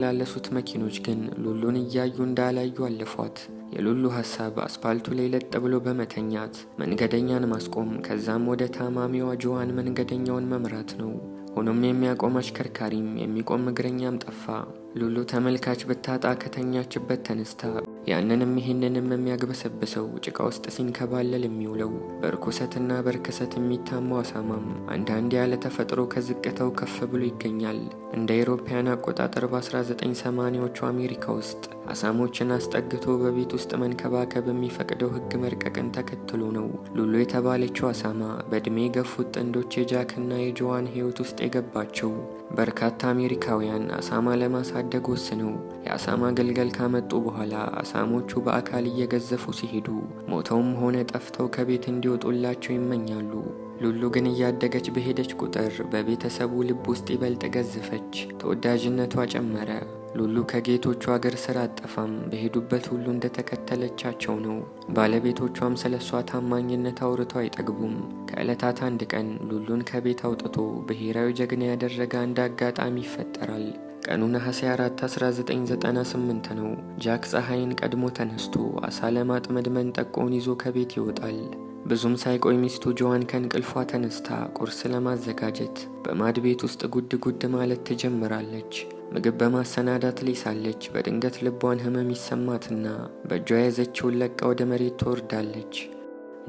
ላለሱት መኪኖች ግን ሉሉን እያዩ እንዳላዩ አለፏት። የሉሉ ሐሳብ አስፓልቱ ላይ ለጥ ብሎ በመተኛት መንገደኛን ማስቆም ከዛም ወደ ታማሚዋ ጆዋን መንገደኛውን መምራት ነው። ሆኖም የሚያቆም አሽከርካሪም የሚቆም እግረኛም ጠፋ። ሉሉ ተመልካች ብታጣ ከተኛችበት ተነስታ ያንንም ይህንንም የሚያግበሰብሰው ጭቃ ውስጥ ሲንከባለል የሚውለው በርኩሰትና በርክሰት የሚታማው አሳማም አንዳንድ ያለ ተፈጥሮ ከዝቅተው ከፍ ብሎ ይገኛል። እንደ አውሮፓውያን አቆጣጠር በ1980ዎቹ አሜሪካ ውስጥ አሳሞችን አስጠግቶ በቤት ውስጥ መንከባከብ የሚፈቅደው ሕግ መርቀቅን ተከትሎ ነው ሉሉ የተባለችው አሳማ በእድሜ የገፉት ጥንዶች የጃክና የጆዋን ሕይወት ውስጥ የገባቸው። በርካታ አሜሪካውያን አሳማ ለማሳደግ ወስነው የአሳማ ግልገል ካመጡ በኋላ አሳሞቹ በአካል እየገዘፉ ሲሄዱ ሞተውም ሆነ ጠፍተው ከቤት እንዲወጡላቸው ይመኛሉ። ሉሉ ግን እያደገች በሄደች ቁጥር በቤተሰቡ ልብ ውስጥ ይበልጥ ገዘፈች፣ ተወዳጅነቷ ጨመረ። ሉሉ ከጌቶቿ አገር ስራ አጠፋም፣ በሄዱበት ሁሉ እንደተከተለቻቸው ነው። ባለቤቶቿም ስለሷ ታማኝነት አውርተው አይጠግቡም። ከዕለታት አንድ ቀን ሉሉን ከቤት አውጥቶ ብሔራዊ ጀግና ያደረገ አንድ አጋጣሚ ይፈጠራል። ቀኑ ነሐሴ 4 1998 ነው። ጃክ ፀሐይን ቀድሞ ተነስቶ አሳ ለማጥመድ መንጠቆውን ይዞ ከቤት ይወጣል። ብዙም ሳይቆይ ሚስቱ ጆዋን ከእንቅልፏ ተነስታ ቁርስ ለማዘጋጀት በማድ ቤት ውስጥ ጉድ ጉድ ማለት ትጀምራለች። ምግብ በማሰናዳት ላይ ሳለች በድንገት ልቧን ህመም ይሰማትና በእጇ የያዘችውን ለቃ ወደ መሬት ትወርዳለች።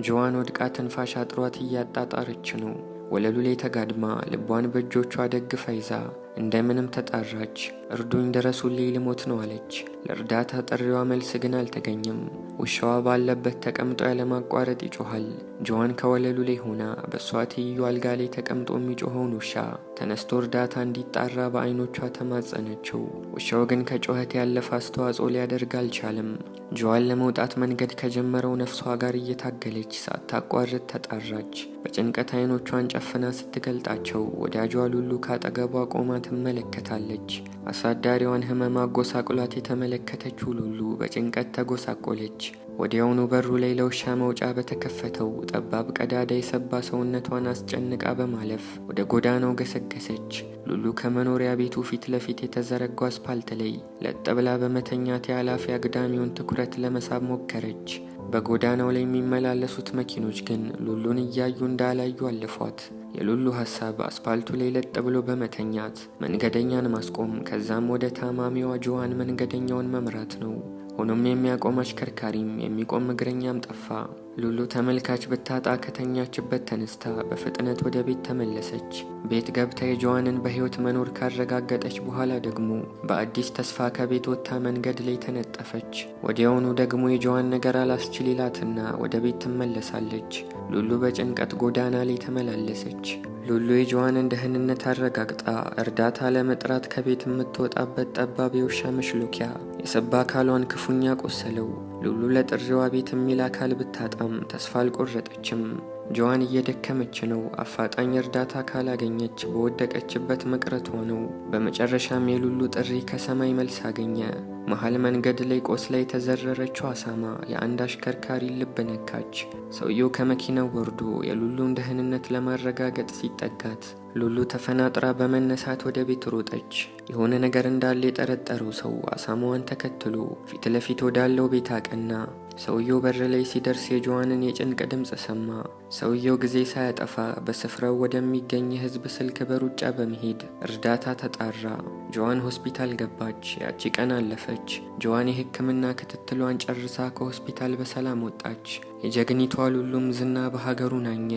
ጆዋን ወድቃ ትንፋሽ አጥሯት እያጣጣረች ነው። ወለሉ ላይ ተጋድማ ልቧን በእጆቿ ደግፋ ይዛ እንደምንም ተጣራች። እርዱኝ፣ ድረሱልኝ፣ ልሞት ነው አለች። ለእርዳታ ጥሪዋ መልስ ግን አልተገኘም። ውሻዋ ባለበት ተቀምጦ ያለማቋረጥ ይጮሃል። ጆዋን ከወለሉ ላይ ሆና በሷ ትይዩ አልጋ ላይ ተቀምጦ የሚጮኸውን ውሻ ተነስቶ እርዳታ እንዲጣራ በአይኖቿ ተማጸነችው። ውሻው ግን ከጮኸት ያለፈ አስተዋጽኦ ሊያደርግ አልቻለም። ጆዋን ለመውጣት መንገድ ከጀመረው ነፍሷ ጋር እየታገለች ሳታቋርጥ ተጣራች። በጭንቀት አይኖቿን ጨፍና ስትገልጣቸው ወዳጇ ሉሉ ካጠገቧ ቆማ ትመለከታለች። አሳዳሪዋን ህመም አጎሳቁላት የተመለከተችው ሉሉ በጭንቀት ተጎሳቆለች። ወዲያውኑ በሩ ላይ ለውሻ መውጫ በተከፈተው ጠባብ ቀዳዳ የሰባ ሰውነቷን አስጨንቃ በማለፍ ወደ ጎዳናው ገሰገሰች። ሉሉ ከመኖሪያ ቤቱ ፊት ለፊት የተዘረጋው አስፓልት ላይ ለጥ ብላ በመተኛት የኃላፊ አግዳሚውን ትኩረት ለመሳብ ሞከረች። በጎዳናው ላይ የሚመላለሱት መኪኖች ግን ሉሉን እያዩ እንዳላዩ አለፏት። የሉሉ ሐሳብ አስፓልቱ ላይ ለጥ ብሎ በመተኛት መንገደኛን ማስቆም ከዛም ወደ ታማሚዋ ጆዋን መንገደኛውን መምራት ነው። ሆኖም የሚያቆም አሽከርካሪም የሚቆም እግረኛም ጠፋ። ሉሉ ተመልካች ብታጣ ከተኛችበት ተነስታ በፍጥነት ወደ ቤት ተመለሰች። ቤት ገብታ የጆዋንን በሕይወት መኖር ካረጋገጠች በኋላ ደግሞ በአዲስ ተስፋ ከቤት ወጥታ መንገድ ላይ ተነጠፈች። ወዲያውኑ ደግሞ የጆዋን ነገር አላስችል ይላትና ወደ ቤት ትመለሳለች። ሉሉ በጭንቀት ጎዳና ላይ ተመላለሰች። ሉሉ የጆዋንን ደህንነት አረጋግጣ እርዳታ ለመጥራት ከቤት የምትወጣበት ጠባብ የውሻ መሽሎኪያ የሰባ አካሏን ክፉኛ ቆሰለው። ሉሉ ለጥሪዋ ቤት የሚል አካል ብታጣም ተስፋ አልቆረጠችም። ጆዋን እየደከመች ነው። አፋጣኝ እርዳታ ካላገኘች በወደቀችበት መቅረቷ ነው። በመጨረሻም የሉሉ ጥሪ ከሰማይ መልስ አገኘ። መሃል መንገድ ላይ ቆስላ የተዘረረችው አሳማ የአንድ አሽከርካሪ ልብ ነካች። ሰውየው ከመኪናው ወርዶ የሉሉን ደህንነት ለማረጋገጥ ሲጠጋት ሉሉ ተፈናጥራ በመነሳት ወደ ቤት ሮጠች። የሆነ ነገር እንዳለ የጠረጠረው ሰው አሳማዋን ተከትሎ ፊት ለፊት ወዳለው ቤት አቀና። ሰውየው በር ላይ ሲደርስ የጆዋንን የጭንቅ ድምፅ ሰማ። ሰውየው ጊዜ ሳያጠፋ በስፍራው ወደሚገኝ የህዝብ ስልክ በሩጫ በመሄድ እርዳታ ተጣራ። ጆዋን ሆስፒታል ገባች። ያቺ ቀን አለፈች። ጆዋን የሕክምና ክትትሏን ጨርሳ ከሆስፒታል በሰላም ወጣች። የጀግኒቷ ሉሉም ዝና በሀገሩ ናኘ።